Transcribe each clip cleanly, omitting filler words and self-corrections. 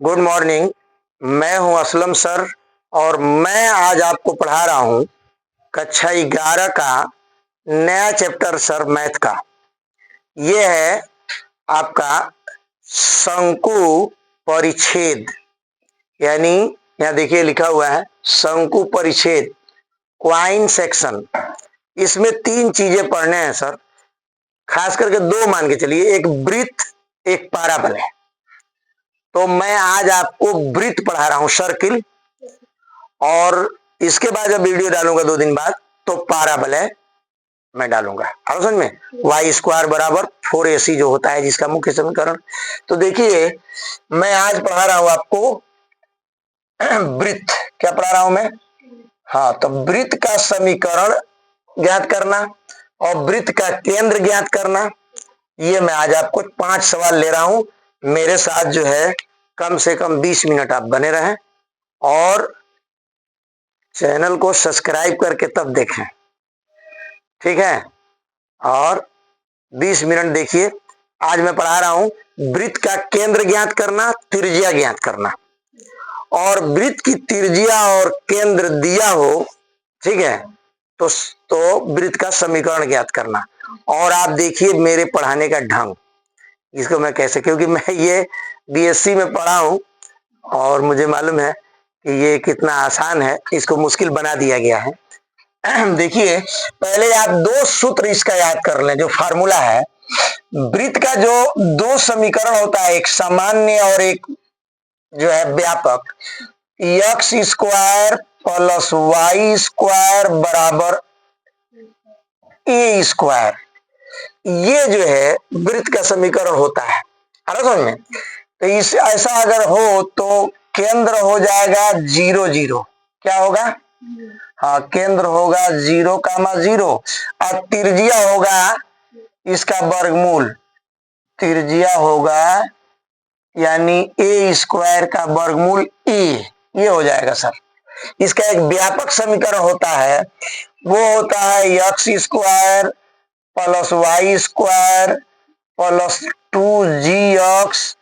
Good morning. मैं हूं Aslam sir और मैं आज आपको पढ़ा रहा हूं कक्षा 11 का नया चैप्टर सर मैथ का। ये है आपका शंकु परिच्छेद, यानी यहाँ देखिए लिखा हुआ है शंकु परिच्छेद क्वाइन सेक्शन। इसमें तीन चीजें पढ़ने हैं सर, खास करके दो मान के चलिए, एक वृत्त एक पाराबल है। तो मैं आज आपको वृत्त पढ़ा रहा हूं सर्किल, और इसके बाद जब वीडियो डालूंगा 2 दिन बाद तो पाराबल है मैं डालूंगा। और समझ में वाई स्क्वायर बराबर 4ac जो होता है जिसका मुख्य समीकरण। तो देखिए मैं आज पढ़ा रहा हूं आपको वृत्त। क्या पढ़ा रहा हूं मैं? हाँ, तो वृत्त का समीकरण ज्ञात करना और वृत्त का केंद्र ज्ञात करना। ये मैं आज आपको 5 सवाल ले रहा हूं। मेरे साथ जो है कम से कम 20 मिनट आप बने रहें और चैनल को सब्सक्राइब करके तब देखें, ठीक है? और 20 मिनट देखिए। आज मैं पढ़ा रहा हूं वृत्त का केंद्र ज्ञात करना, त्रिज्या ज्ञात करना। और वृत्त की त्रिज्या और केंद्र दिया हो, ठीक है, तो वृत्त का समीकरण ज्ञात करना। और आप देखिए मेरे पढ़ाने का ढंग, इसको मैं कैसे, क्योंकि मैं ये बीएससी में पढ़ा हूं और मुझे मालूम है कि ये कितना आसान है, इसको मुश्किल बना दिया गया है। देखिए पहले आप 2 सूत्र इसका याद कर लें, जो फार्मूला है। वृत्त का जो 2 समीकरण होता है, एक सामान्य और एक जो है व्यापक, x square plus y square बराबर ए स्क्वायर, ये जो है वृत्त का समीकरण होता है। समझ में? तो इस ऐसा अगर हो तो केंद्र हो जाएगा 0 0। क्या होगा? हाँ, केंद्र होगा 0 कामा 0 और त्रिज्या होगा इसका वर्गमूल। त्रिज्या होगा यानी ए स्क्वायर का वर्गमूल ए, ये हो जाएगा सर। इसका एक व्यापक समीकरण होता है, वो होता है x square plus y square plus 2gx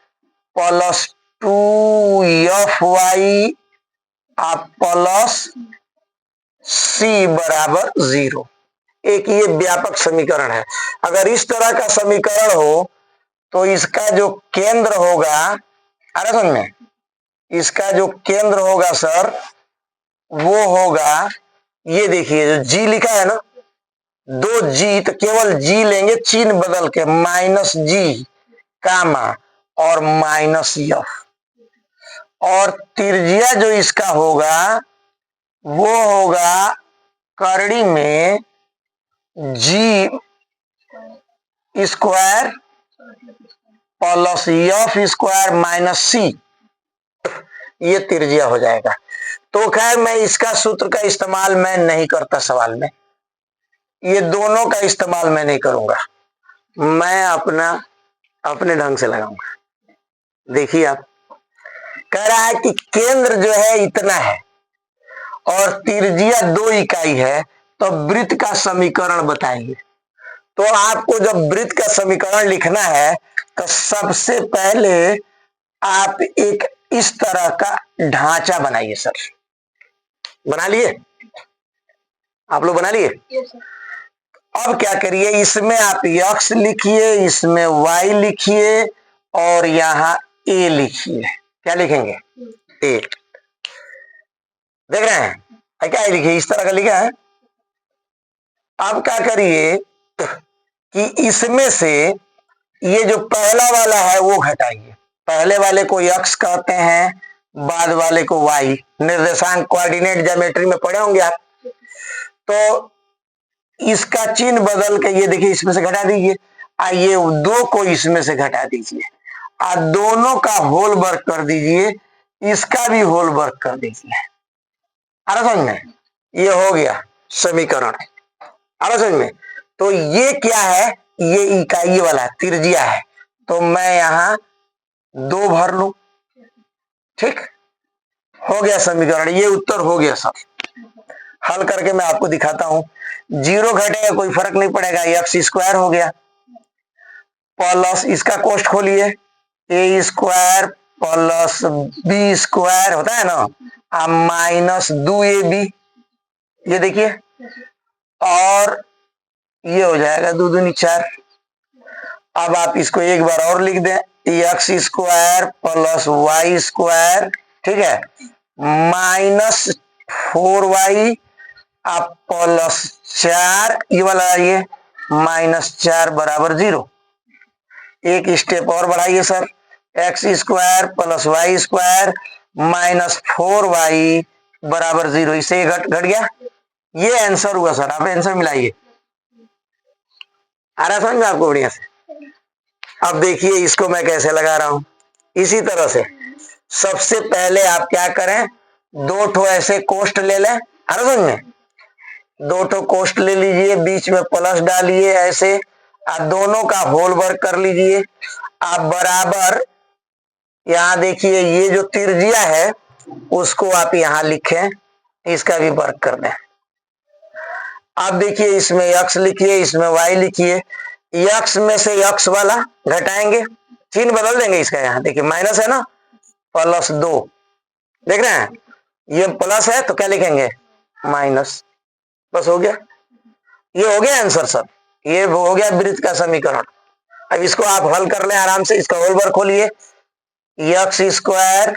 plus 2fy plus c बराबर 0। एक ये व्यापक समीकरण है। अगर इस तरह का समीकरण हो तो इसका जो केंद्र होगा, अरे समझ में, इसका जो केंद्र होगा सर वो होगा, ये देखिए जो जी लिखा है ना, 2g, तो केवल जी लेंगे चिन्ह बदल के, माइनस जी कामा और माइनस एफ। और त्रिज्या जो इसका होगा वो होगा करड़ी में g square plus f square minus c, ये त्रिज्या हो जाएगा। तो खैर मैं इसका सूत्र का इस्तेमाल मैं नहीं करता सवाल में, ये दोनों का इस्तेमाल मैं नहीं करूंगा, मैं अपने ढंग से लगाऊंगा। देखिए आप, कह रहा है कि केंद्र जो है इतना है और त्रिज्या 2 इकाई है, तो वृत्त का समीकरण बताएंगे। तो आपको जब वृत्त का समीकरण लिखना है तो सबसे पहले आप एक इस तरह का ढांचा बनाइए। सर बना लिए? आप लोग बना लिए? अब क्या करिए, इसमें आप x लिखिए, इसमें y लिखिए और यहाँ a लिखिए। क्या लिखेंगे? a। देख रहे हैं क्या लिखिए, इस तरह का लिखा है। अब क्या करिए कि इसमें से ये जो पहला वाला है वो घटाइए। पहले वाले को x कहते हैं, बाद वाले को y। निर्देशांक कोऑर्डिनेट ज्योमेट्री में पढ़े होंगे आप। तो इसका चिन्ह बदल के ये देखिए इसमें से घटा दीजिए, ये 2 को इसमें से घटा दीजिए, दोनों का होल वर्क कर दीजिए, इसका भी होल वर्क कर दीजिए। अरे समझ में, ये हो गया समीकरण। अरे समझ में, तो ये क्या है, ये इकाई वाला त्रिज्या है, तो मैं यहां 2 भर लू। ठीक हो गया समीकरण, ये उत्तर हो गया सब। हल करके मैं आपको दिखाता हूं। 0 घटेगा कोई फर्क नहीं पड़ेगा, एक्स स्क्वायर हो गया प्लस इसका कोष्ठ खोलिए, ए स्क्वायर प्लस बी स्क्वायर होता है ना, अब माइनस 2ab, ये देखिए, और ये हो जाएगा 2 दूनी 4। अब आप इसको एक बार और लिख दें, x square plus y square, ठीक है, माइनस 4y, आप प्लस 4, ये वाला आइए, माइनस 4 बराबर 0। एक स्टेप और बढ़ाइए sir, x square plus y square minus 4y बराबर 0, इससे घट गया, ये आंसर हुआ सर। आप आंसर मिलाइए, आ रहा समझ में आपको बढ़िया से। अब देखिए इसको मैं कैसे लगा रहा हूं, इसी तरह से सबसे पहले आप क्या करें, 2 ठो ऐसे कोष्ठ ले लें, आ रहा समझ में, 2 ठो कोष्ठ ले लीजिए, बीच में प्लस डालिए ऐसे, आप दोनों का होल वर्क कर लीजिए। आप बराबर यहां देखिए ये जो त्रिज्या है उसको आप यहां लिखें, इसका भी वर्क कर दें। आप देखिए इसमें x लिखिए, इसमें y लिखिए, x में से x वाला घटाएंगे, चिन्ह बदल देंगे इसका, यहां देखिए माइनस है ना, प्लस 2, देख रहे हैं, ये प्लस है तो क्या लिखेंगे, माइनस, बस हो गया, ये हो गया आंसर सर, ये हो गया वृत्त का समीकरण। अब इसको आप हल कर लें आराम से, इसका होल वर्क खोलिए, x square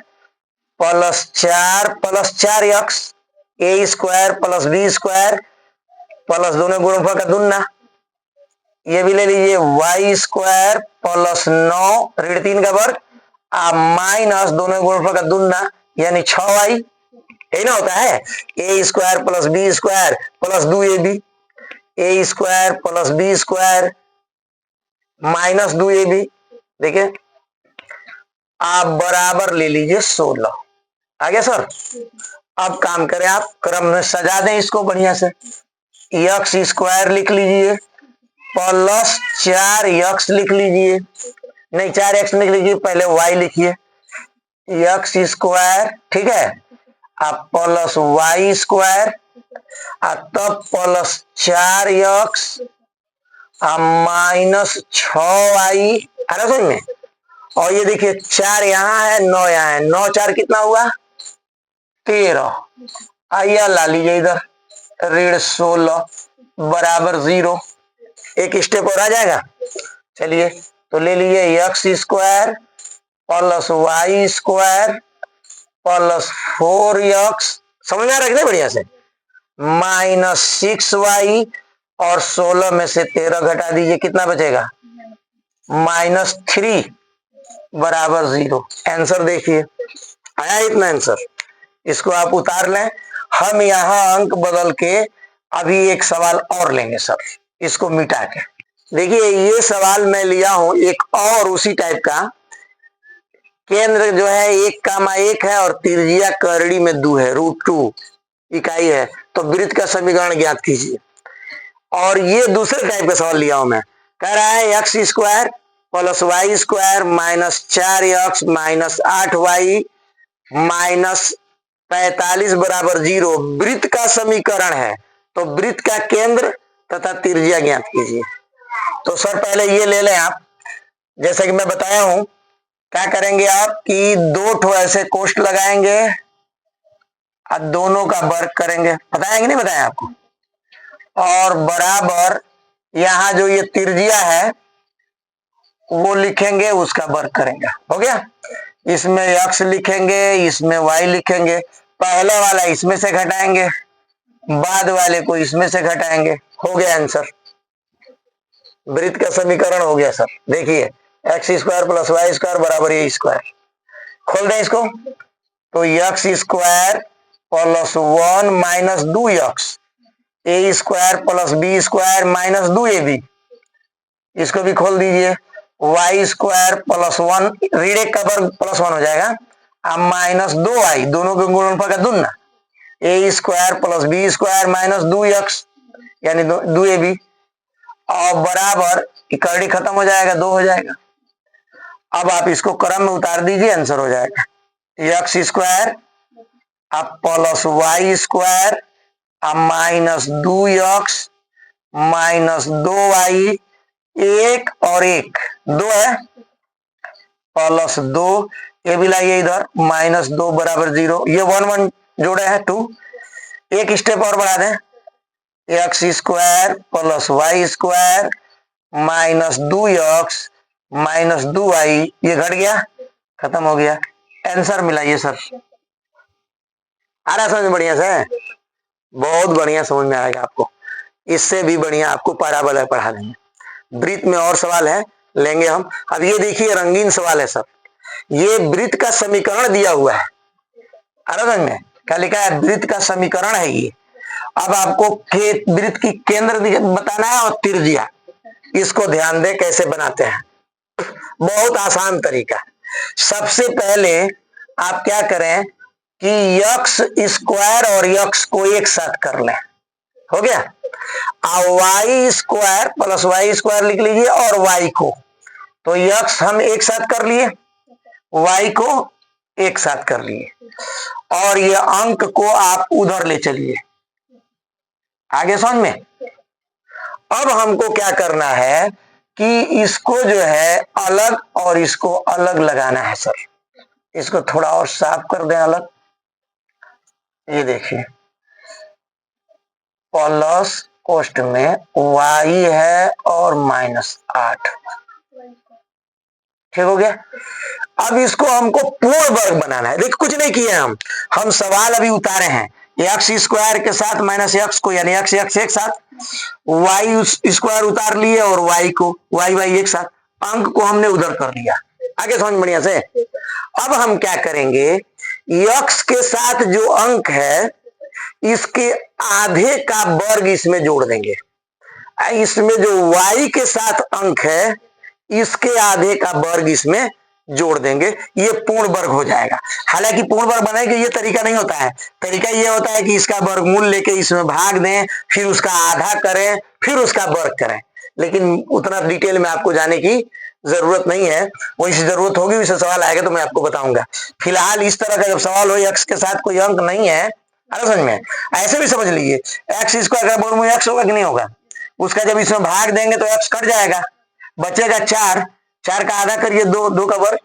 plus 4x a square plus b square plus दोनों गुणनफल का दुन्ना, ये भी ले लीजिए, वाई स्क्वायर प्लस 9 ऋण 3 का वर्ग, आप माइनस दोनों गुणनफल का दुन्ना यानी 6y, यही ना होता है, a square plus b square plus 2ab, a square plus b square minus 2ab, देखिए आप बराबर ले लीजिए 16, आ गया सर। अब काम करें, आप क्रम में सजा दें इसको बढ़िया से, एक्स स्क्वायर लिख लीजिए प्लस 4x लिख लीजिए, नहीं 4x लिख लीजिए, पहले y लिखिए, एक्स स्क्वायर, ठीक है, आप प्लस वाई स्क्वायर, तब प्लस 4x माइनस 6y, अरे समझ में, और ये देखिए 4 यहाँ है 9 यहाँ है, 9 4 कितना हुआ 13, आइए ला लीजिए इधर, ऋण 16 बराबर 0, एक स्टेप और आ जाएगा, चलिए तो ले लीजिए x square plus y square plus 4x, समझ में आ रहा है बढ़िया से, माइनस 6y, और 16 में से 13 घटा दीजिए, कितना बचेगा माइनस 3 बराबर 0। आंसर देखिए आया इतना आंसर, इसको आप उतार लें। हम यहां अंक बदल के अभी एक सवाल और लेंगे सर, इसको मिटा के देखिए, ये सवाल मैं लिया हूं एक और उसी टाइप का, केंद्र जो है 1,1 है और त्रिज्या करड़ी में 2 है, √2 इकाई है, तो वृत्त का समीकरण ज्ञात कीजिए। और ये दूसरे टाइप का सवाल लिया हूं मैं, कह रहा है x square plus y square minus 4x minus 8y minus 45 बराबर 0 वृत्त का समीकरण है, तो वृत्त का केंद्र तथा त्रिज्या ज्ञात कीजिए। तो सर पहले ये ले लें आप, जैसे कि मैं बताया हूं, क्या करेंगे आप कि 2 ठो ऐसे कोष्ठ लगाएंगे और दोनों का वर्ग करेंगे, बताया कि नहीं बताया आपको, और बराबर यहां जो ये त्रिज्या है वो लिखेंगे, उसका वर्ग करेंगे, हो गया। इसमें x लिखेंगे, इसमें y लिखेंगे, पहले वाला इसमें से घटाएंगे, बाद वाले को इसमें से घटाएंगे, हो गया आंसर, वृत्त का समीकरण हो गया सर। देखिए x square plus y square बराबर ए स्क्वायर, खोल दें इसको, तो x square plus 1 minus 2x, a square plus b square minus 2ab, इसको भी खोल दीजिए, वाई स्क्वायर प्लस 1 ऋण 1 का वर्ग प्लस 1 हो जाएगा, अब माइनस 2y, दोनों के गुणनफल का दुगना, a square plus b square minus 2x यानी 2ab, और बराबर करड़ी खत्म हो जाएगा, 2 हो जाएगा। अब आप इसको क्रम में उतार दीजिए, आंसर हो जाएगा एक्स स्क्वायर अब प्लस वाई स्क्वायर अब माइनस 2x माइनस 2y, 1 और 1 2 है, प्लस 2, ये भी लाइए इधर, -2 बराबर 0, ये 1 1 जोड़े हैं 2, एक स्टेप और बढ़ा दें, x square plus y square -2x -2y, ये घट गया, खत्म हो गया, आंसर मिला ये सर। आ रहा समझ बढ़िया से? बहुत बढ़िया समझ में आएगा आपको। इससे भी बढ़िया आपको पैराबोला पढ़ा देंगे। वृत्त में और सवाल है, लेंगे हम। अब ये देखिए रंगीन सवाल है सर, ये वृत्त का समीकरण दिया हुआ है, समझ में क्या लिखा है, वृत्त का समीकरण है ये। अब आपको वृत्त की केंद्र बताना है और त्रिज्या, इसको ध्यान दें कैसे बनाते हैं, बहुत आसान तरीका। सबसे पहले आप क्या करें कि यक्स स्क्वायर और यक्स को एक साथ कर लें, हो गया। Y square plus y square लिख लीजिए और वाई को, तो यक्स हम एक साथ कर लिए, वाई को एक साथ कर लिए, और ये अंक को आप उधर ले चलिए, आगे समझ में। अब हमको क्या करना है कि इसको जो है अलग और इसको अलग लगाना है सर। इसको थोड़ा और साफ कर दें अलग, ये देखिए प्लस कोष्ठ में y है और -8, ठीक हो गया। अब इसको हमको पूर्ण वर्ग बनाना है। देखिए कुछ नहीं किए हम सवाल अभी उतारे हैं, एक्स स्क्वायर के साथ माइनस एक्स को, यानी एक्स एक्स एक साथ, वाई स्क्वायर उतार लिए और वाई को वाई वाई एक साथ, अंक को हमने उधर कर दिया, आगे समझ बढ़िया से। अब हम क्या करेंगे, एक्स के साथ जो अंक है इसके आधे का वर्ग इसमें जोड़ देंगे, इसमें जो y के साथ अंक है इसके आधे का वर्ग इसमें जोड़ देंगे, ये पूर्ण वर्ग हो जाएगा। हालांकि पूर्ण वर्ग बनाने के ये तरीका नहीं होता है, तरीका ये होता है कि इसका वर्गमूल लेके इसमें भाग दें, फिर उसका आधा करें, फिर उसका वर्ग करें, लेकिन उतना डिटेल में आपको जाने की जरूरत नहीं है। वैसे जरूरत होगी, वैसे सवाल आएगा तो मैं आपको बताऊंगा। फिलहाल इस तरह का जब सवाल हो, एक्स के साथ कोई अंक नहीं है, समझ में, ऐसे भी समझ लीजिए एक्स स्क्वायर का वर्गमूल एक्स होगा कि नहीं होगा, उसका जब इसमें भाग देंगे तो एक्स कट जाएगा, बचेगा 4, 4 का आधा करिए 2, 2 का वर्ग।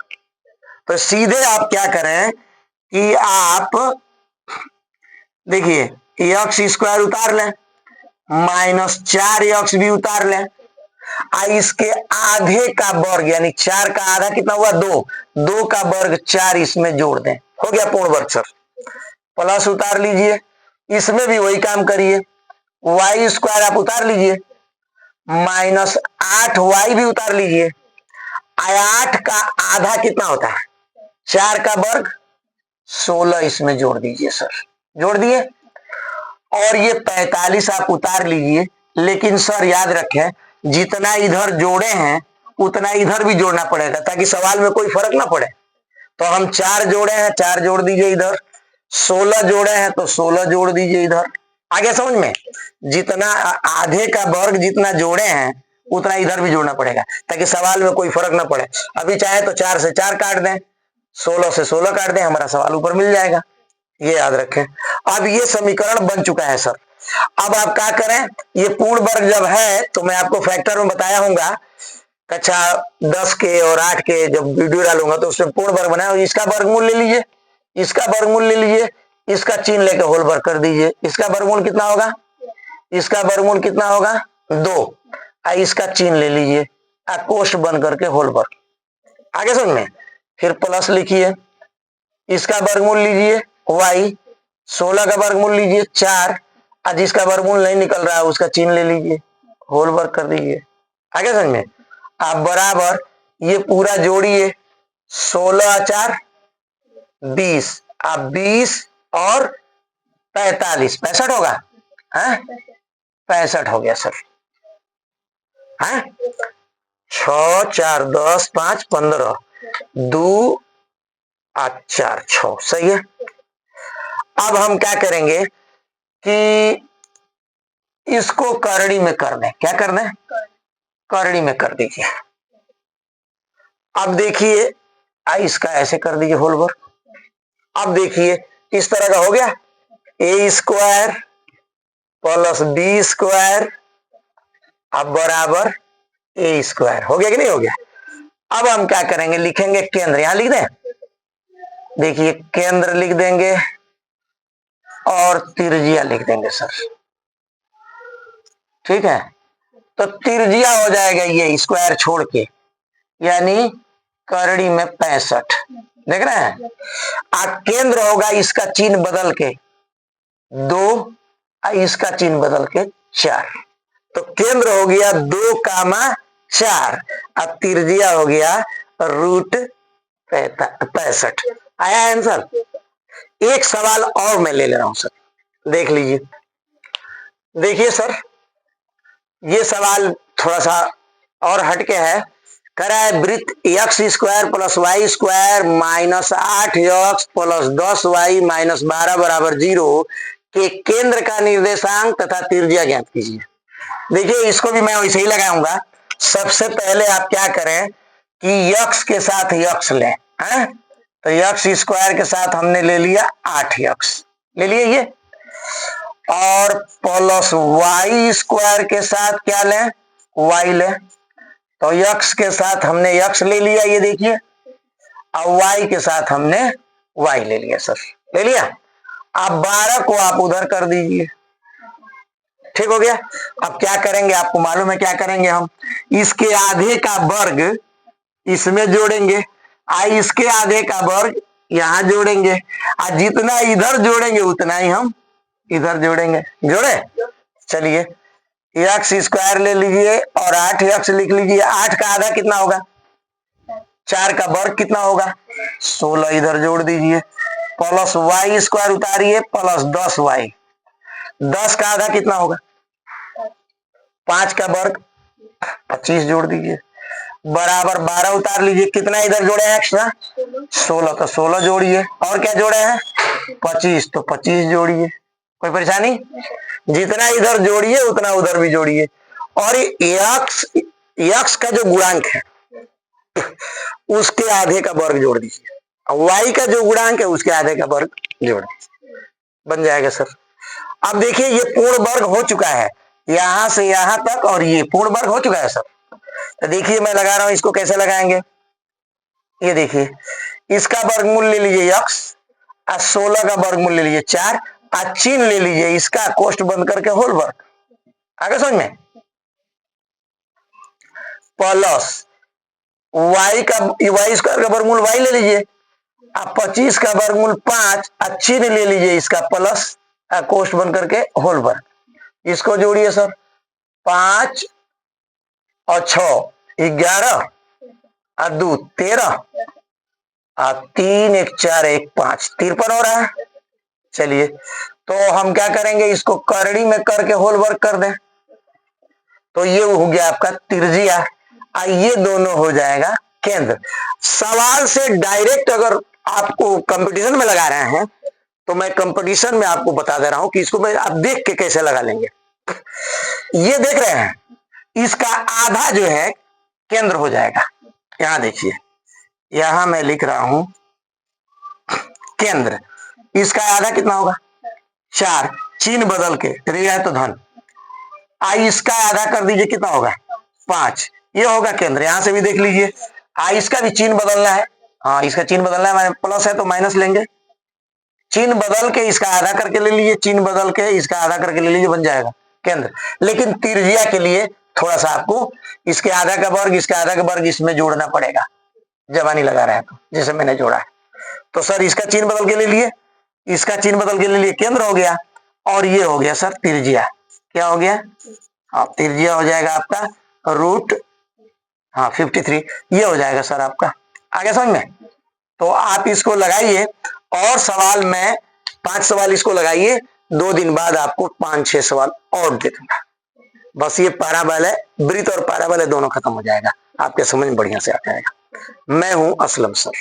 तो सीधे आप क्या करें कि आप देखिए एक्स स्क्वायर उतार लें, -4x भी उतार लें, इसके आधे का वर्ग यानी 4 का आधा कितना हुआ 2, 2 का वर्ग 4 इसमें जोड़ दें, हो गया पूर्ण वर्ग सर। प्लस उतार लीजिए, इसमें भी वही काम करिए, वाई स्क्वायर आप उतार लीजिए, -8y भी उतार लीजिए, 8 का आधा कितना होता है 4 का वर्ग, 16 इसमें जोड़ दीजिए सर, जोड़ दिए, और ये 45 आप उतार लीजिए। लेकिन सर याद रखें जितना इधर जोड़े हैं उतना इधर भी जोड़ना पड़ेगा ताकि सवाल में कोई फर्क ना पड़े। तो हम 4 जोड़े हैं, 4 जोड़ दीजिए इधर, 16 जोड़े हैं तो 16 जोड़ दीजिए इधर, आगे समझ में। जितना आधे का वर्ग जितना जोड़े हैं उतना इधर भी जोड़ना पड़ेगा ताकि सवाल में कोई फर्क ना पड़े। अभी चाहे तो 4 से 4 काट दें, 16 से 16 काट दें, हमारा सवाल ऊपर मिल जाएगा, ये याद रखें। अब ये समीकरण बन चुका है सर। अब आप क्या करें, ये पूर्ण वर्ग जब है तो मैं आपको फैक्टर में बताया हूंगा, कक्षा 10 के और 8 के जब वीडियो डालूंगा तो उसमें पूर्ण वर्ग बनाया, इसका वर्गमूल ले लीजिए, इसका वर्गमूल ले लीजिए, इसका चिन्ह लेके होल वर्ग कर दीजिए। इसका वर्गमूल कितना होगा, इसका वर्गमूल कितना होगा 2, इसका चिन्ह ले लीजिए, कोष्ठ बन करके होल वर्ग, आगे समझ में। फिर प्लस लिखिए, इसका वर्गमूल लीजिए y, 16 का वर्गमूल लीजिए 4, जिसका वर्गमूल नहीं निकल रहा है उसका चिन्ह ले लीजिए, होल वर्ग कर दीजिए, आगे समझ में। आप बराबर ये पूरा जोड़िए, 16 4 20, आप 20 और 45, 65 होगा, है 65 हो गया सर, है 6 4 10 5 15 2 8 4 6, सही है। अब हम क्या करेंगे कि इसको करड़ी में कर दें, क्या कर दें, करड़ी में कर दीजिए। अब देखिए इसका ऐसे कर दीजिए होल वर्ग। अब देखिए इस तरह का हो गया, ए स्क्वायर प्लस बी स्क्वायर अब बराबर ए स्क्वायर, हो गया कि नहीं हो गया। अब हम क्या करेंगे, लिखेंगे केंद्र, यहां लिख दें, देखिए केंद्र लिख देंगे और त्रिज्या लिख देंगे सर, ठीक है। तो त्रिज्या हो जाएगा ये स्क्वायर छोड़ के, यानी करड़ी में 65, देख रहे हैं। केंद्र होगा इसका चिन्ह बदल के 2, इसका चिन्ह बदल के 4, तो केंद्र हो गया 2,4, अब त्रिज्या हो गया √65। आया आंसर। एक सवाल और मैं ले ले रहा हूं सर, देख लीजिए। देखिए सर, ये सवाल थोड़ा सा और हटके है। कह रहा है वृत्त x² + y² -8x + 10y - 12 = 0 के केंद्र का निर्देशांक तथा त्रिज्या ज्ञात कीजिए। देखिए इसको भी मैं वैसे ही लगाऊंगा। सबसे पहले आप क्या करें कि x के साथ x लें, है? तो x² के साथ हमने ले लिया 8x, ले लिए ये, और प्लस y² के साथ क्या लें, y लें। तो x के साथ हमने x ले लिया, ये देखिए, और y के साथ हमने y ले लिया सर, ले लिया। अब 12 को आप उधर कर दीजिए, ठीक हो गया। अब क्या करेंगे, आपको मालूम है क्या करेंगे हम, इसके आधे का वर्ग इसमें जोड़ेंगे, इसके आधे का वर्ग यहां जोड़ेंगे, और जितना इधर जोड़ेंगे उतना ही हम इधर जोड़ेंगे। जोड़े, चलिए x² ले लीजिए और 8x लिख लीजिए। 8 का आधा कितना होगा, 4 का वर्ग कितना होगा, 16, इधर जोड़ दीजिए, प्लस y² उतारिए प्लस 10y, 10 का आधा कितना होगा, 5 का वर्ग 25 जोड़ दीजिए, बराबर 12 उतार लीजिए। कितना इधर जोड़े हैं एक्स्ट्रा, 16, तो 16 जोड़िए, और क्या जोड़े हैं 25, तो 25 जोड़िए। कोई परेशानी, जितना इधर जोड़िए उतना उधर भी जोड़िए, और x का जो गुणांक है उसके आधे का वर्ग जोड़ दीजिए, y का जो गुणांक है उसके आधे का वर्ग जोड़ दीजिए, बन जाएगा सर। अब देखिए ये पूर्ण वर्ग हो चुका है, यहां से यहां तक, और ये पूर्ण वर्ग हो चुका है सर। तो देखिए मैं लगा रहा हूं, इसको कैसे लगाएंगे, ये देखिए, इसका वर्गमूल ले लीजिए x, और 16 का वर्गमूल ले लीजिए 4, और चिन्ह ले लीजिए इसका कोष्ठ बंद करके होल वर्ग, आगे समझ में, प्लस y का वर्गमूल y ले लीजिए, अब 25 का वर्गमूल 5, चिन्ह ले लीजिए इसका प्लस, कोष्ठ बंद करके होल वर्ग, इसको जोड़िए सर, 5 और 6 11, और 2 13, और 3 1 4 1 5 53 हो रहा है। चलिए तो हम क्या करेंगे, इसको करड़ी में करके होल वर्ग कर दें, तो ये हो गया आपका त्रिज्या, ये दोनों हो जाएगा केंद्र। सवाल से डायरेक्ट अगर आपको कंपटीशन में लगा रहे हैं तो मैं कंपटीशन में आपको बता दे रहा हूं कि इसको मैं आप देख के कैसे लगा लेंगे। ये देख रहे हैं, इसका आधा जो है केंद्र हो जाएगा। यहां देखिए, यहां मैं लिख रहा हूं केंद्र, इसका आधा कितना होगा 4, चिन्ह बदल के, ऋण है तो धन, इसका आधा कर दीजिए, कितना होगा 5, ये होगा केंद्र। यहां से भी देख लीजिए, इसका भी चिन्ह बदलना है, हाँ इसका चिन्ह बदलना है, प्लस है तो माइनस लेंगे, चिन्ह बदल के इसका आधा करके ले लीजिए, चिन्ह बदल के इसका आधा करके ले लीजिए, बन जाएगा केंद्र। लेकिन त्रिज्या के लिए थोड़ा सा आपको इसके आधा का वर्ग, इसके आधा का वर्ग इसमें जोड़ना पड़ेगा, जवानी लगा रहा है तो, जैसे मैंने जोड़ा है। तो सर इसका चिन्ह बदल के ले लिए, इसका चिन्ह बदल के ले लिए, केंद्र हो गया, और ये हो गया सर त्रिज्या। क्या हो गया, हाँ त्रिज्या हो जाएगा आपका √53, ये हो जाएगा सर आपका। आगे समझ में, तो आप इसको लगाइए, और सवाल में 5 सवाल इसको लगाइए, 2 दिन बाद आपको 5-6 सवाल और दे दूंगा। बस ये पैराबोल है, वृत्त और पैराबोल दोनों खत्म हो जाएगा, आपके समझ में बढ़िया से आ जाएगा। मैं हूं असलम सर।